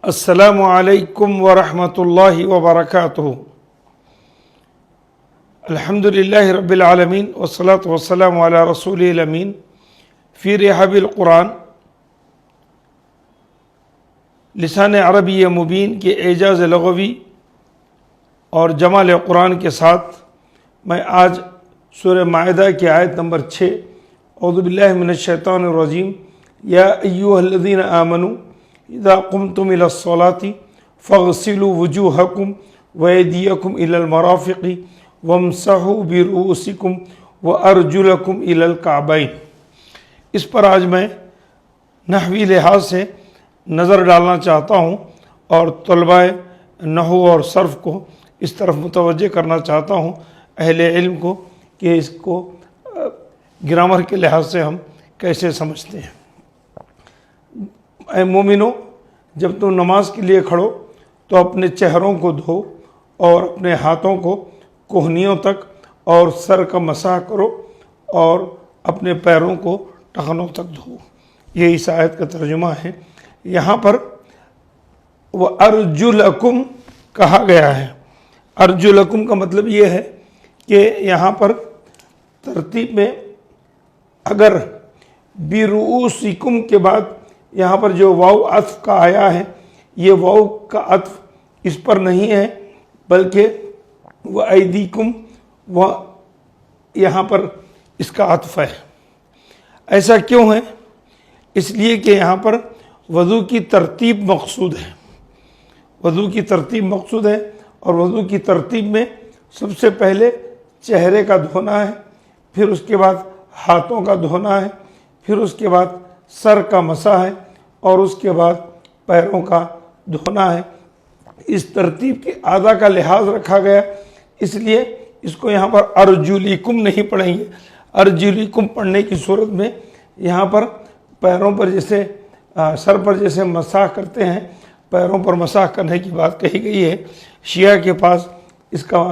السلام علیکم ورحمۃ اللہ وبرکاتہ۔ الحمد للہ رب العالمین والصلاة والسلام علی رسول الامین فی رحاب القرآن۔ لسان عربی مبین کے اعجاز لغوی اور جمال قرآن کے ساتھ میں آج سورہ مائدہ کی آیت نمبر 6 اعوذ باللہ من الشیطان الرجیم یا ایہا الذین آمنوا اذا قمتم الى الصلاة فاغسلوا وجوہکم وایدیکم الى المرافق وامسحوا برؤوسکم وارجلکم الى الکعبین۔ اس پر آج میں نحوی لحاظ سے نظر ڈالنا چاہتا ہوں اور طلباء نحو اور صرف کو اس طرف متوجہ کرنا چاہتا ہوں، اہل علم کو، کہ اس کو گرامر کے لحاظ سے ہم کیسے سمجھتے ہیں۔ اے مومنو، جب تم نماز کے لیے کھڑو تو اپنے چہروں کو دھو اور اپنے ہاتھوں کو کوہنیوں تک اور سر کا مسح کرو اور اپنے پیروں کو ٹخنوں تک دھو۔ یہ اس آیت کا ترجمہ ہے۔ یہاں پر وَأَرْجُلَكُمْ کہا گیا ہے۔ ارجلکم کا مطلب یہ ہے کہ یہاں پر ترتیب میں اگر برؤوسکم کے بعد یہاں پر جو واو عطف کا آیا ہے، یہ واو کا عطف اس پر نہیں ہے بلکہ وَأَيْدِيكُمْ یہاں پر اس کا عطف ہے۔ ایسا کیوں ہے؟ اس لیے کہ یہاں پر وضو کی ترتیب مقصود ہے۔ وضو کی ترتیب مقصود ہے اور وضو کی ترتیب میں سب سے پہلے چہرے کا دھونا ہے، پھر اس کے بعد ہاتھوں کا دھونا ہے، پھر اس کے بعد سر کا مسح ہے اور اس کے بعد پیروں کا دھونا ہے۔ اس ترتیب کے اعضاء کا لحاظ رکھا گیا، اس لیے اس کو یہاں پر ارجلیکم نہیں پڑھیں گے۔ ارجلیکم پڑھنے کی صورت میں یہاں پر پیروں پر جیسے سر پر جیسے مسح کرتے ہیں، پیروں پر مسح کرنے کی بات کہی گئی ہے۔ شیعہ کے پاس اس کا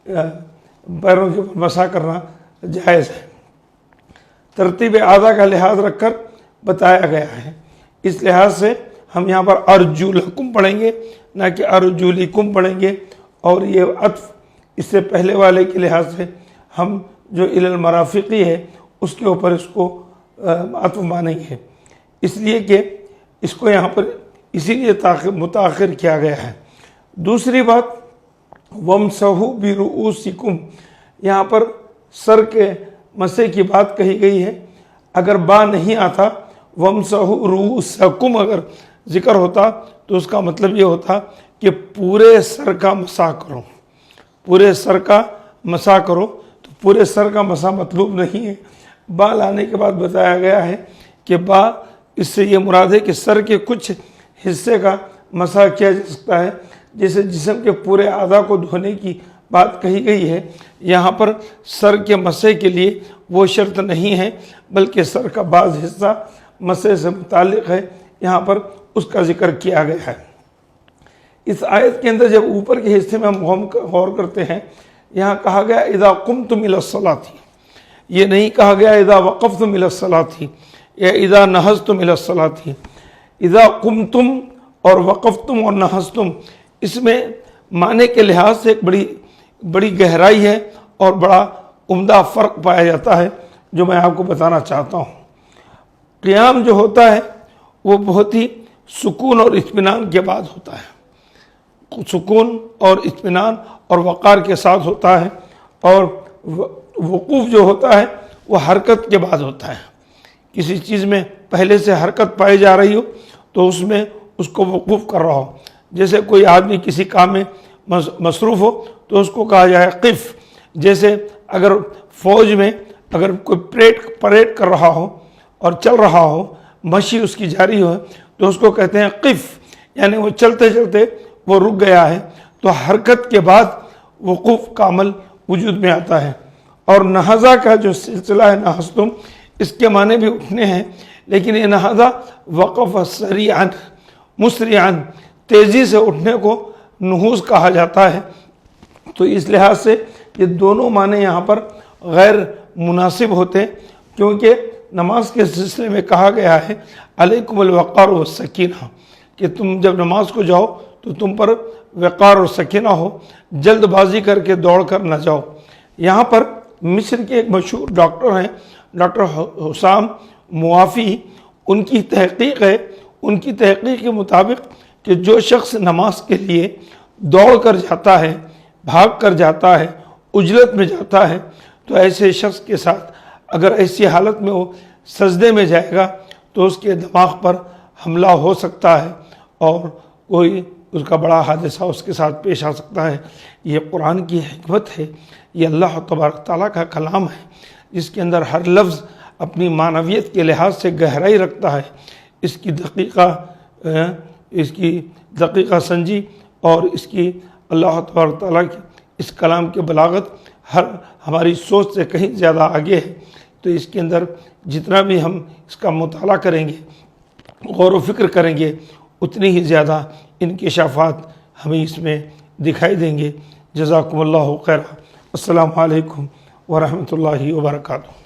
پیروں کے اوپر مسح کرنا جائز ہے۔ ترتیب اعضاء کا لحاظ رکھ کر بتایا گیا ہے، اس لحاظ سے ہم یہاں پر ارجلکم پڑھیں گے، نہ کہ ارجلیکم پڑھیں گے۔ اور یہ عطف اس سے پہلے والے کے لحاظ سے ہم جو الی المرافقی ہے اس کے اوپر اس کو عطف مانیں گے، اس لیے کہ اس کو یہاں پر اسی لیے متاخر کیا گیا ہے۔ دوسری بات وَامْسَحُوا بِرُؤُوسِكُمْ، یہاں پر سر کے مسح کی بات کہی گئی ہے۔ اگر با نہیں آتا، وَامْسَحُوا رُؤُوسَكُمْ اگر ذکر ہوتا تو اس کا مطلب یہ ہوتا کہ پورے سر کا مسح کرو، پورے سر کا مسح کرو۔ تو پورے سر کا مسح مطلوب نہیں ہے۔ با لانے کے بعد بتایا گیا ہے کہ با اس سے یہ مراد ہے کہ سر کے کچھ حصے کا مسح کیا جا سکتا ہے، جیسے جسم کے پورے اعضاء کو دھونے کی بات کہی گئی ہے۔ یہاں پر سر کے مسح کے لیے وہ شرط نہیں ہے بلکہ سر کا بعض حصہ مسح سے متعلق ہے، یہاں پر اس کا ذکر کیا گیا ہے۔ اس آیت کے اندر جب اوپر کے حصے میں ہم غور کرتے ہیں، یہاں کہا گیا اذا قمتم الى الصلاۃ، یہ نہیں کہا گیا اذا وقفتم الى الصلاۃ یا اذا نہضتم الى الصلاۃ۔ اذا قمتم اور وقفتم اور نہضتم، اس میں معنی کے لحاظ سے ایک بڑی گہرائی ہے اور بڑا عمدہ فرق پایا جاتا ہے جو میں آپ کو بتانا چاہتا ہوں۔ قیام جو ہوتا ہے وہ بہت ہی سکون اور اطمینان کے بعد ہوتا ہے، سکون اور اطمینان اور وقار کے ساتھ ہوتا ہے، اور وقوف جو ہوتا ہے وہ حرکت کے بعد ہوتا ہے۔ کسی چیز میں پہلے سے حرکت پائی جا رہی ہو تو اس میں اس کو وقوف کر رہا ہو، جیسے کوئی آدمی کسی کام میں مصروف ہو تو اس کو کہا جائے قف۔ جیسے اگر فوج میں اگر کوئی پریڈ کر رہا ہو اور چل رہا ہو، مشی اس کی جاری ہو تو اس کو کہتے ہیں قف، یعنی وہ چلتے چلتے وہ رک گیا ہے۔ تو حرکت کے بعد وقوف کا عمل وجود میں آتا ہے۔ اور نہضہ کا جو سلسلہ ہے نہضتم، اس کے معنی بھی اٹھنے ہیں، لیکن یہ نہضہ وقف سریعا مسرعا، تیزی سے اٹھنے کو نہوض کہا جاتا ہے۔ تو اس لحاظ سے یہ دونوں معنی یہاں پر غیر مناسب ہوتے ہیں، کیونکہ نماز کے سلسلے میں کہا گیا ہے علیکم الوقار والسکینہ، کہ تم جب نماز کو جاؤ تو تم پر وقار اور سکینہ ہو، جلد بازی کر کے دوڑ کر نہ جاؤ۔ یہاں پر مصر کے ایک مشہور ڈاکٹر ہیں، ڈاکٹر حسام موافی، ان کی تحقیق ہے، ان کی تحقیق کے مطابق کہ جو شخص نماز کے لیے دوڑ کر جاتا ہے، بھاگ کر جاتا ہے، عجلت میں جاتا ہے، تو ایسے شخص کے ساتھ اگر ایسی حالت میں وہ سجدے میں جائے گا تو اس کے دماغ پر حملہ ہو سکتا ہے اور کوئی اس کا بڑا حادثہ اس کے ساتھ پیش آ سکتا ہے۔ یہ قرآن کی حکمت ہے، یہ اللہ تبارک تعالیٰ کا کلام ہے، جس کے اندر ہر لفظ اپنی معنویت کے لحاظ سے گہرائی رکھتا ہے۔ اس کی دقیقہ سنجی اور اس کی اللہ تبارک تعالیٰ کی اس کلام کی بلاغت ہماری سوچ سے کہیں زیادہ آگے ہے۔ تو اس کے اندر جتنا بھی ہم اس کا مطالعہ کریں گے، غور و فکر کریں گے، اتنی ہی زیادہ انکشافات ہمیں اس میں دکھائی دیں گے۔ جزاکم اللہ خیر۔ السلام علیکم ورحمۃ اللہ وبرکاتہ۔